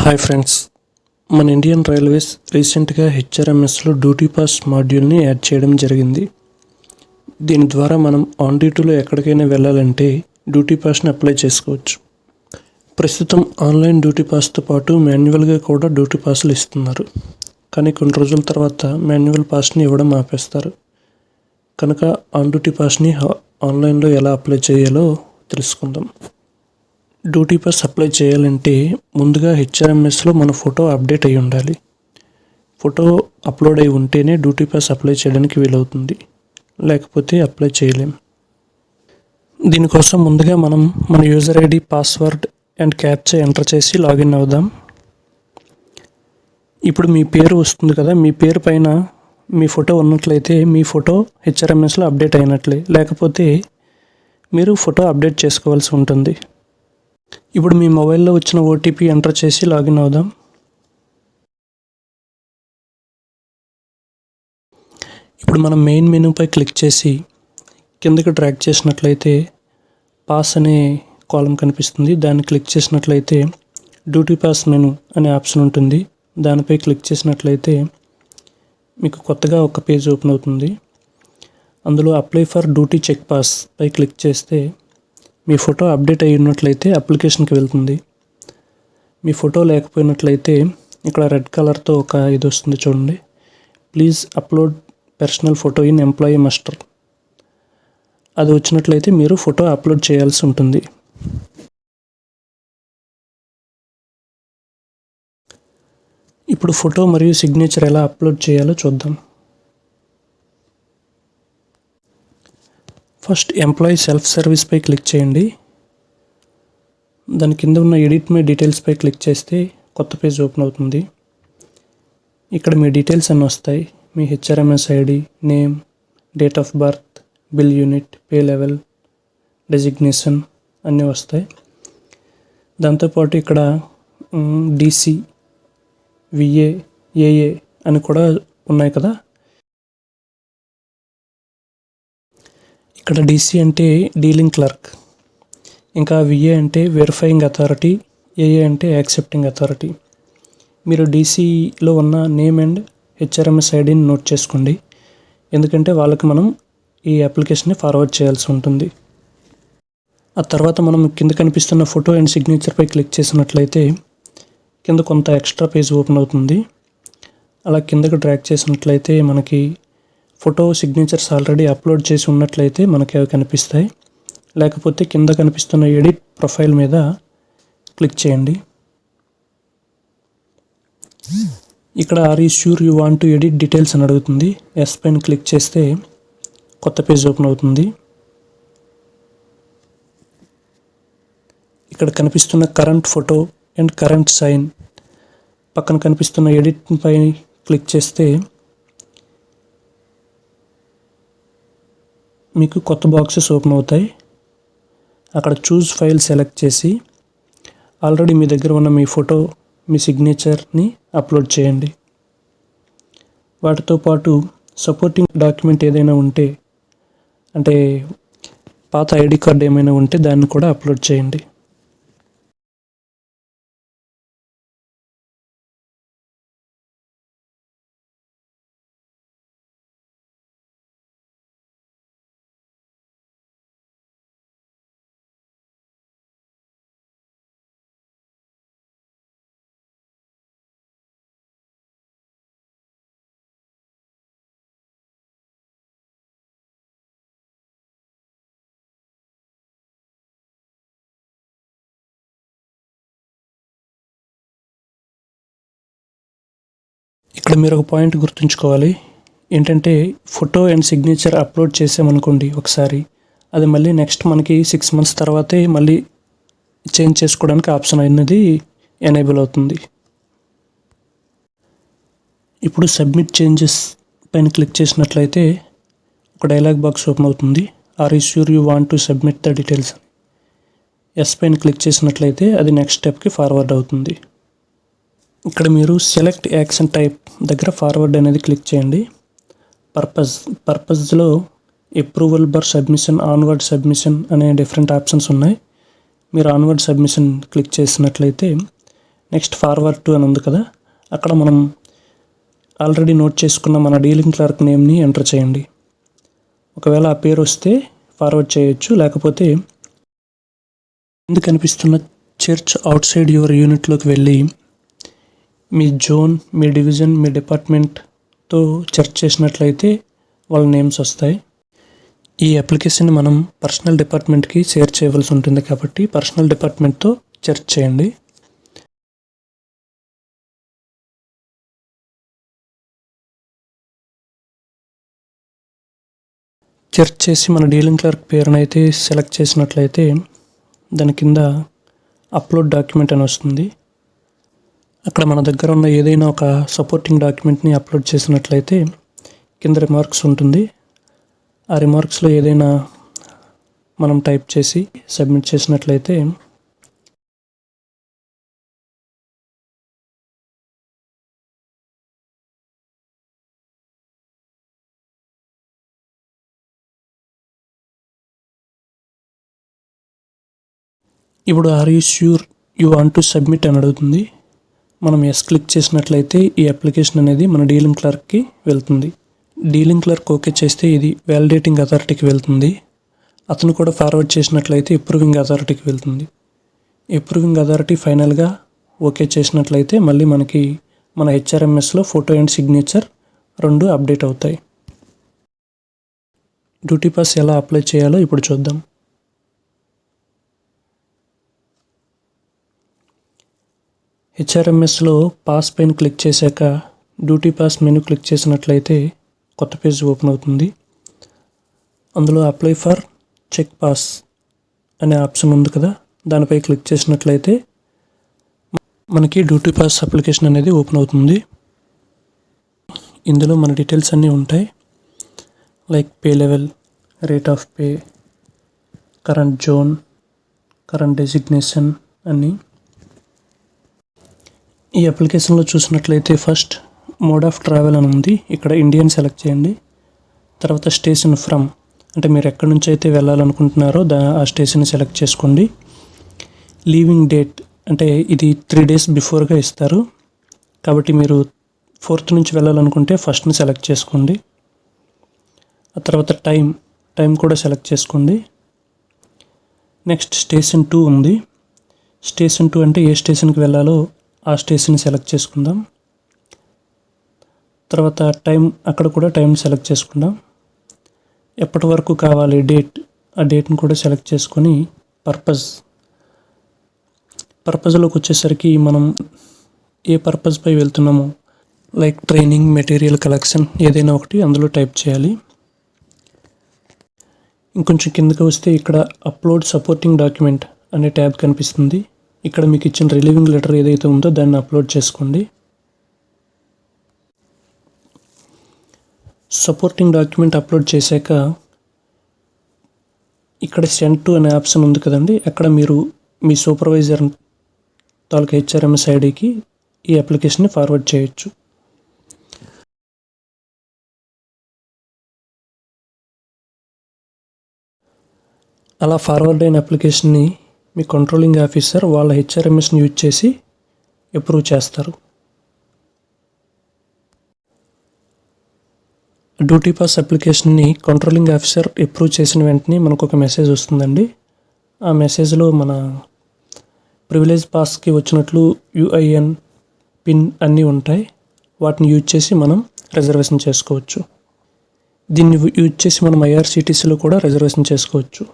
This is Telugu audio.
హాయ్ ఫ్రెండ్స్, మన ఇండియన్ రైల్వేస్ రీసెంట్గా హెచ్ఆర్ఎంఎస్లో డ్యూటీ పాస్ మాడ్యూల్ని యాడ్ చేయడం జరిగింది. దీని ద్వారా మనం ఆన్ డ్యూటీలో ఎక్కడికైనా వెళ్ళాలంటే డ్యూటీ పాస్ని అప్లై చేసుకోవచ్చు. ప్రస్తుతం ఆన్లైన్ డ్యూటీ పాస్తో పాటు మాన్యువల్గా కూడా డ్యూటీ పాస్లు ఇస్తున్నారు. కానీ కొన్ని రోజుల తర్వాత మాన్యువల్ పాస్ని ఇవ్వడం ఆపేస్తారు. కనుక ఆన్ డ్యూటీ పాస్ని ఆన్లైన్లో ఎలా అప్లై చేయాలో తెలుసుకుందాం. డ్యూటీ పాస్ అప్లై చేయాలంటే ముందుగా హెచ్ఆర్ఎంఎస్లో మన ఫోటో అప్డేట్ అయి ఉండాలి. ఫోటో అప్లోడ్ అయి ఉంటేనే డ్యూటీ పాస్ అప్లై చేయడానికి వీలవుతుంది, లేకపోతే అప్లై చేయలేం. దీనికోసం ముందుగా మనం మన user ID, password and captcha enter చేసి లాగిన్ అవుదాం. ఇప్పుడు మీ పేరు వస్తుంది కదా, మీ పేరు పైన మీ ఫోటో ఉన్నట్లయితే మీ ఫోటో హెచ్ఆర్ఎంఎస్లో అప్డేట్ అయినట్లే, లేకపోతే మీరు ఫోటో అప్డేట్ చేసుకోవాల్సి ఉంటుంది. ఇప్పుడు మీ మొబైల్లో వచ్చిన ఓటీపీ ఎంటర్ చేసి లాగిన్ అవుదాం. ఇప్పుడు మనం మెయిన్ మెనూపై క్లిక్ చేసి కిందకి డ్రాగ్ చేసినట్లయితే పాస్ అనే కాలం కనిపిస్తుంది. దాన్ని క్లిక్ చేసినట్లయితే డ్యూటీ పాస్ మెనూ అనే ఆప్షన్ ఉంటుంది. దానిపై క్లిక్ చేసినట్లయితే మీకు కొత్తగా ఒక పేజ్ ఓపెన్ అవుతుంది. అందులో apply for duty check pass పై క్లిక్ చేస్తే మీ ఫోటో అప్డేట్ అయి ఉన్నట్లయితే అప్లికేషన్కి వెళ్తుంది. మీ ఫోటో లేకపోయినట్లయితే ఇక్కడ రెడ్ కలర్తో ఒక ఇది వస్తుంది చూడండి, please upload personal photo in employee master. అది వచ్చినట్లయితే మీరు ఫోటో అప్లోడ్ చేయాల్సి ఉంటుంది. ఇప్పుడు ఫోటో మరియు సిగ్నేచర్ ఎలా అప్లోడ్ చేయాలో చూద్దాం. ఫస్ట్ ఎంప్లాయీ సెల్ఫ్ సర్వీస్పై క్లిక్ చేయండి. దాని కింద ఉన్న ఎడిట్ మై డీటెయిల్స్పై క్లిక్ చేస్తే కొత్త పేజ్ ఓపెన్ అవుతుంది. ఇక్కడ మీ డీటెయిల్స్ అన్నీ వస్తాయి. మీ HRMS ID, name, date of birth, bill unit, pay level, designation అన్నీ వస్తాయి. దాంతోపాటు ఇక్కడ డీసీ, విఏ, ఏఏ అని కూడా ఉన్నాయి కదా. ఇక్కడ డీసీ అంటే డీలింగ్ క్లర్క్, ఇంకా విఏ అంటే వెరిఫైయింగ్ అథారిటీ, ఏఏ అంటే యాక్సెప్టింగ్ అథారిటీ. మీరు డీసీలో ఉన్న నేమ్ అండ్ హెచ్ఆర్ఎంఎస్ ఐడిని నోట్ చేసుకోండి, ఎందుకంటే వాళ్ళకి మనం ఈ అప్లికేషన్ని ఫార్వర్డ్ చేయాల్సి ఉంటుంది. ఆ తర్వాత మనం కింద కనిపిస్తున్న ఫోటో అండ్ సిగ్నేచర్పై క్లిక్ చేసినట్లయితే కింద కొంత ఎక్స్ట్రా పేజ్ ఓపెన్ అవుతుంది. అలా కిందకి డ్రాగ్ చేసినట్లయితే మనకి ఫోటో, సిగ్నేచర్స్ ఆల్రెడీ అప్లోడ్ చేసి ఉన్నట్లయితే మనకి అవి కనిపిస్తాయి. లేకపోతే కింద కనిపిస్తున్న ఎడిట్ ప్రొఫైల్ మీద క్లిక్ చేయండి. ఇక్కడ are you sure you want to edit details అని అడుగుతుంది. ఎస్ పైన క్లిక్ చేస్తే కొత్త పేజ్ ఓపెన్ అవుతుంది. ఇక్కడ కనిపిస్తున్న current photo and current sign పక్కన కనిపిస్తున్న ఎడిట్ పై క్లిక్ చేస్తే మీకు కొత్త బాక్సెస్ ఓపెన్ అవుతాయి. అక్కడ చూస్ ఫైల్ సెలెక్ట్ చేసి ఆల్రెడీ మీ దగ్గర ఉన్న మీ ఫోటో, మీ సిగ్నేచర్ని అప్లోడ్ చేయండి. వాటితో పాటు సపోర్టింగ్ డాక్యుమెంట్ ఏదైనా ఉంటే, అంటే పాత ఐడి కార్డ్ ఏమైనా ఉంటే దాన్ని కూడా అప్లోడ్ చేయండి. ఇక్కడ మీరు ఒక పాయింట్ గుర్తుంచుకోవాలి, ఏంటంటే ఫోటో అండ్ సిగ్నేచర్ అప్లోడ్ చేసామనుకోండి ఒకసారి, అది మళ్ళీ నెక్స్ట్ మనకి 6 months తర్వాతే మళ్ళీ చేంజ్ చేసుకోవడానికి ఆప్షన్ అనేది ఎనేబుల్ అవుతుంది. ఇప్పుడు సబ్మిట్ చేంజెస్ పైన క్లిక్ చేసినట్లయితే ఒక డైలాగ్ బాక్స్ ఓపెన్ అవుతుంది. Are you sure you want to submit the details. Yes పైన క్లిక్ చేసినట్లయితే అది నెక్స్ట్ స్టెప్కి ఫార్వర్డ్ అవుతుంది. ఇక్కడ మీరు సెలెక్ట్ యాక్షన్ టైప్ దగ్గర ఫార్వర్డ్ అనేది క్లిక్ చేయండి. పర్పస్లో approval for submission, onward submission అనే డిఫరెంట్ ఆప్షన్స్ ఉన్నాయి. మీరు ఆన్వర్డ్ సబ్మిషన్ క్లిక్ చేసినట్లయితే నెక్స్ట్ ఫార్వర్డ్ టు అని ఉంది కదా, అక్కడ మనం ఆల్రెడీ నోట్ చేసుకున్న మన డీలింగ్ క్లర్క్ నేమ్ని ఎంటర్ చేయండి. ఒకవేళ ఆ పేరు వస్తే ఫార్వర్డ్ చేయొచ్చు, లేకపోతే కింద కనిపిస్తున్న చర్చ్ అవుట్ సైడ్ యువర్ యూనిట్లోకి వెళ్ళి మీ జోన్, మీ డివిజన్, మీ డిపార్ట్మెంట్తో సెర్చ్ చేసినట్లయితే వాళ్ళ నేమ్స్ వస్తాయి. ఈ అప్లికేషన్ మనం పర్సనల్ డిపార్ట్మెంట్కి షేర్ చేయవలసి ఉంటుంది కాబట్టి పర్సనల్ డిపార్ట్మెంట్తో సెర్చ్ చేయండి. సెర్చ్ చేసి మన డీలింగ్ క్లర్క్ పేరునైతే సెలెక్ట్ చేసినట్లయితే దాని కింద అప్లోడ్ డాక్యుమెంట్ అని వస్తుంది. అక్కడ మన దగ్గర ఉన్న ఏదైనా ఒక సపోర్టింగ్ డాక్యుమెంట్ని అప్లోడ్ చేసినట్లయితే కింద రిమార్క్స్ ఉంటుంది. ఆ రిమార్క్స్లో ఏదైనా మనం టైప్ చేసి సబ్మిట్ చేసినట్లయితే ఇప్పుడు are you sure you want to submit అని అడుగుతుంది. మనం ఎస్ క్లిక్ చేసినట్లయితే ఈ అప్లికేషన్ అనేది మన డీలింగ్ క్లర్క్కి వెళ్తుంది. డీలింగ్ క్లర్క్ ఓకే చేస్తే ఇది వ్యాలిడేటింగ్ అథారిటీకి వెళ్తుంది. అతను కూడా ఫార్వర్డ్ చేసినట్లయితే అప్రూవింగ్ అథారిటీకి వెళ్తుంది. అప్రూవింగ్ అథారిటీ ఫైనల్గా ఓకే చేసినట్లయితే మళ్ళీ మనకి మన హెచ్ఆర్ఎంఎస్లో ఫోటో అండ్ సిగ్నేచర్ 2 అప్డేట్ అవుతాయి. డ్యూటీ పాస్ ఎలా అప్లై చేయాలో ఇప్పుడు చూద్దాం. హెచ్ఆర్ఎంఎస్లో పాస్ పైన క్లిక్ చేశాక డ్యూటీ పాస్ మెనూ క్లిక్ చేసినట్లయితే కొత్త పేజ్ ఓపెన్ అవుతుంది. అందులో అప్లై ఫర్ చెక్ పాస్ అనే ఆప్షన్ ఉంది కదా, దానిపై క్లిక్ చేసినట్లయితే మనకి డ్యూటీ పాస్ అప్లికేషన్ అనేది ఓపెన్ అవుతుంది. ఇందులో మన డీటెయిల్స్ అన్నీ ఉంటాయి, like pay level, rate of pay, current zone, current designation అన్నీ. ఈ అప్లికేషన్లో చూసినట్లయితే ఫస్ట్ మోడ్ ఆఫ్ ట్రావెల్ అని ఉంది, ఇక్కడ ఇండియన్ సెలెక్ట్ చేయండి. తర్వాత స్టేషన్ ఫ్రమ్, అంటే మీరు ఎక్కడి నుంచి అయితే వెళ్ళాలనుకుంటున్నారో ఆ స్టేషన్ సెలెక్ట్ చేసుకోండి. లీవింగ్ డేట్, అంటే ఇది 3 days బిఫోర్గా ఇస్తారు కాబట్టి మీరు 4th నుంచి వెళ్ళాలనుకుంటే ఫస్ట్ని సెలెక్ట్ చేసుకోండి. ఆ తర్వాత టైం కూడా సెలెక్ట్ చేసుకోండి. నెక్స్ట్ స్టేషన్ 2 ఉంది. స్టేషన్ 2 అంటే ఏ స్టేషన్కి వెళ్ళాలో ఆ స్టేషన్ సెలెక్ట్ చేసుకుందాం. తర్వాత అక్కడ కూడా టైం సెలెక్ట్ చేసుకుందాం. ఎప్పటి వరకు కావాలి డేట్, ఆ డేట్ని కూడా సెలెక్ట్ చేసుకొని పర్పస్లోకి వచ్చేసరికి మనం ఏ పర్పస్ పై వెళ్తున్నామో, లైక్ ట్రైనింగ్, మెటీరియల్ కలెక్షన్, ఏదైనా ఒకటి అందులో టైప్ చేయాలి. ఇంకొంచెం కిందకి వస్తే ఇక్కడ అప్లోడ్ సపోర్టింగ్ డాక్యుమెంట్ అనే ట్యాబ్ కనిపిస్తుంది. ఇక్కడ మీకు ఇచ్చిన రిలీవింగ్ లెటర్ ఏదైతే ఉందో దాన్ని అప్లోడ్ చేసుకోండి. సపోర్టింగ్ డాక్యుమెంట్ అప్లోడ్ చేశాక ఇక్కడ సెండ్ టు అనే ఆప్షన్ ఉంది కదండి, అక్కడ మీరు మీ సూపర్వైజర్ తాలూకా హెచ్ఆర్ఎంఎస్ ఐడికి ఈ అప్లికేషన్ని ఫార్వర్డ్ చేయొచ్చు. అలా ఫార్వర్డ్ అయిన అప్లికేషన్ని మీ కంట్రోలింగ్ ఆఫీసర్ వాళ్ళ హెచ్ఆర్ఎంఎస్ని యూజ్ చేసి అప్రూవ్ చేస్తారు. డ్యూటీ పాస్ అప్లికేషన్ని కంట్రోలింగ్ ఆఫీసర్ అప్రూవ్ చేసిన వెంటనే మనకు ఒక మెసేజ్ వస్తుందండి. ఆ మెసేజ్లో మన ప్రివిలేజ్ పాస్కి వచ్చినట్లు యుఐఎన్, పిన్ అన్నీ ఉంటాయి. వాటిని యూజ్ చేసి మనం రిజర్వేషన్ చేసుకోవచ్చు. దీన్ని యూజ్ చేసి మనం ఐఆర్సిటీసీలో కూడా రిజర్వేషన్ చేసుకోవచ్చు.